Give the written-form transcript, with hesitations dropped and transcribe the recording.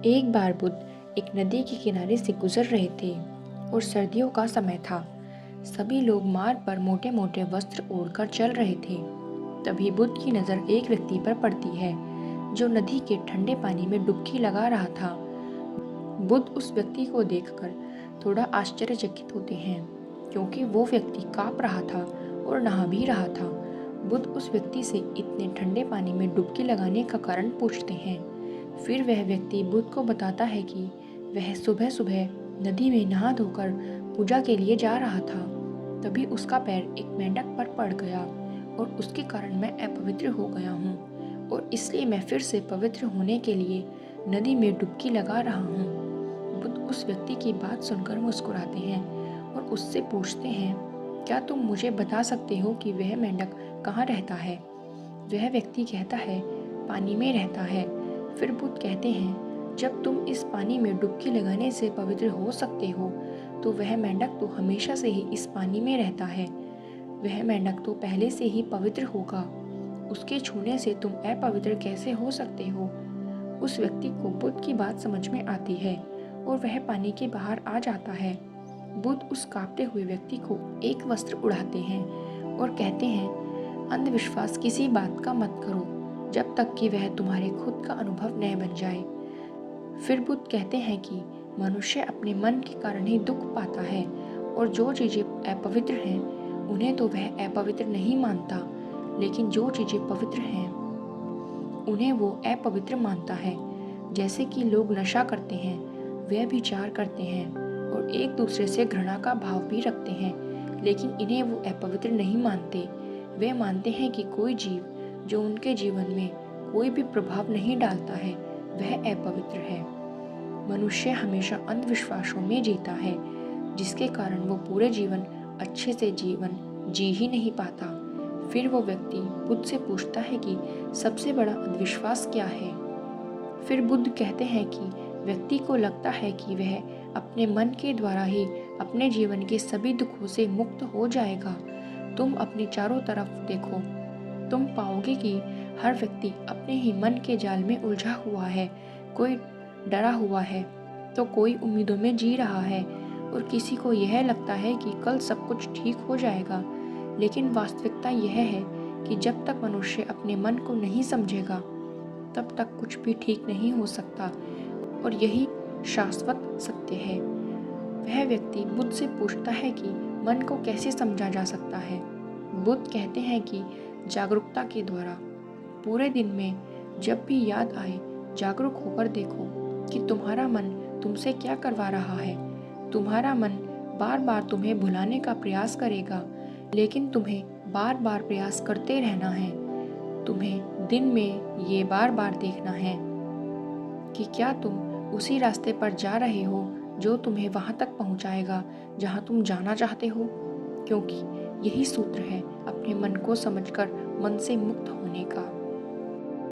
एक बार बुद्ध एक नदी के किनारे से गुजर रहे थे और सर्दियों का समय था। सभी लोग मार्ग पर मोटे मोटे वस्त्र ओढ़कर चल रहे थे। तभी बुद्ध की नज़र एक व्यक्ति पर पड़ती है जो नदी के ठंडे पानी में डुबकी लगा रहा था। बुद्ध उस व्यक्ति को देखकर थोड़ा आश्चर्यचकित होते हैं क्योंकि वो व्यक्ति काँप रहा था और नहा भी रहा था। बुद्ध उस व्यक्ति से इतने ठंडे पानी में डुबकी लगाने का कारण पूछते हैं। फिर वह व्यक्ति बुद्ध को बताता है कि वह सुबह सुबह नदी में नहा धोकर पूजा के लिए जा रहा था। तभी उसका पैर एक मेंढक पर पड़ गया और उसके कारण मैं अपवित्र हो गया हूँ और इसलिए मैं फिर से पवित्र होने के लिए नदी में डुबकी लगा रहा हूँ। बुद्ध उस व्यक्ति की बात सुनकर मुस्कुराते हैं और उससे पूछते हैं, क्या तुम मुझे बता सकते हो कि वह मेंढक कहाँ रहता है? वह व्यक्ति कहता है, पानी में रहता है। फिर बुद्ध कहते हैं, जब तुम इस पानी में डुबकी लगाने से पवित्र हो सकते हो तो वह मेंढक तो हमेशा से ही इस पानी में रहता है। वह मेंढक तो पहले से ही पवित्र होगा, उसके छूने से तुम अपवित्र कैसे हो सकते हो? उस व्यक्ति को बुद्ध की बात समझ में आती है और वह पानी के बाहर आ जाता है। बुद्ध उस कांपते हुए व्यक्ति को एक वस्त्र उड़ाते हैं और कहते हैं, अंधविश्वास किसी बात का मत करो जब तक कि वह तुम्हारे खुद का अनुभव न बन जाए। फिर बुद्ध कहते हैं कि मनुष्य अपने मन के कारण ही दुख पाता है और जो चीज़ें अपवित्र हैं उन्हें तो वह अपवित्र नहीं मानता, लेकिन जो चीज़ें पवित्र हैं उन्हें वो अपवित्र मानता है। जैसे कि लोग नशा करते हैं, व्यभिचार करते हैं और एक दूसरे से घृणा का भाव भी रखते हैं, लेकिन इन्हें वो अपवित्र नहीं मानते। वे मानते हैं कि कोई जीव जो उनके जीवन में कोई भी प्रभाव नहीं डालता है वह अपवित्र है। मनुष्य हमेशा अंधविश्वासों में जीता है, जिसके कारण वो पूरे जीवन अच्छे से जीवन जी ही नहीं पाता। फिर वो व्यक्ति बुद्ध से पूछता है कि सबसे बड़ा अंधविश्वास क्या है? फिर बुद्ध कहते हैं कि व्यक्ति को लगता है कि वह अपने मन के द्वारा ही अपने जीवन के सभी दुखों से मुक्त हो जाएगा। तुम अपने चारों तरफ देखो, तुम पाओगे कि हर व्यक्ति अपने ही मन के जाल में उलझा हुआ है। कोई डरा हुआ है तो कोई उम्मीदों में जी रहा है और किसी को यह लगता है कि कल सब कुछ ठीक हो जाएगा। लेकिन वास्तविकता यह है कि जब तक मनुष्य अपने मन को नहीं समझेगा तब तक कुछ भी ठीक नहीं हो सकता और यही शाश्वत सत्य है। वह व्यक्ति बुद्ध से पूछता है कि मन को कैसे समझा जा सकता है? बुद्ध कहते हैं कि जागरूकता के द्वारा। पूरे दिन में जब भी याद आए जागरूक होकर देखो कि तुम्हारा मन तुमसे क्या करवा रहा है। तुम्हारा मन बार बार तुम्हें भुलाने का प्रयास करेगा, लेकिन तुम्हें बार बार प्रयास करते रहना है। तुम्हें दिन में ये बार बार देखना है कि क्या तुम उसी रास्ते पर जा रहे हो जो तुम्हें वहाँ तक पहुँचाएगा जहाँ तुम जाना चाहते हो, क्योंकि यही सूत्र है अपने मन को समझकर मन से मुक्त होने का।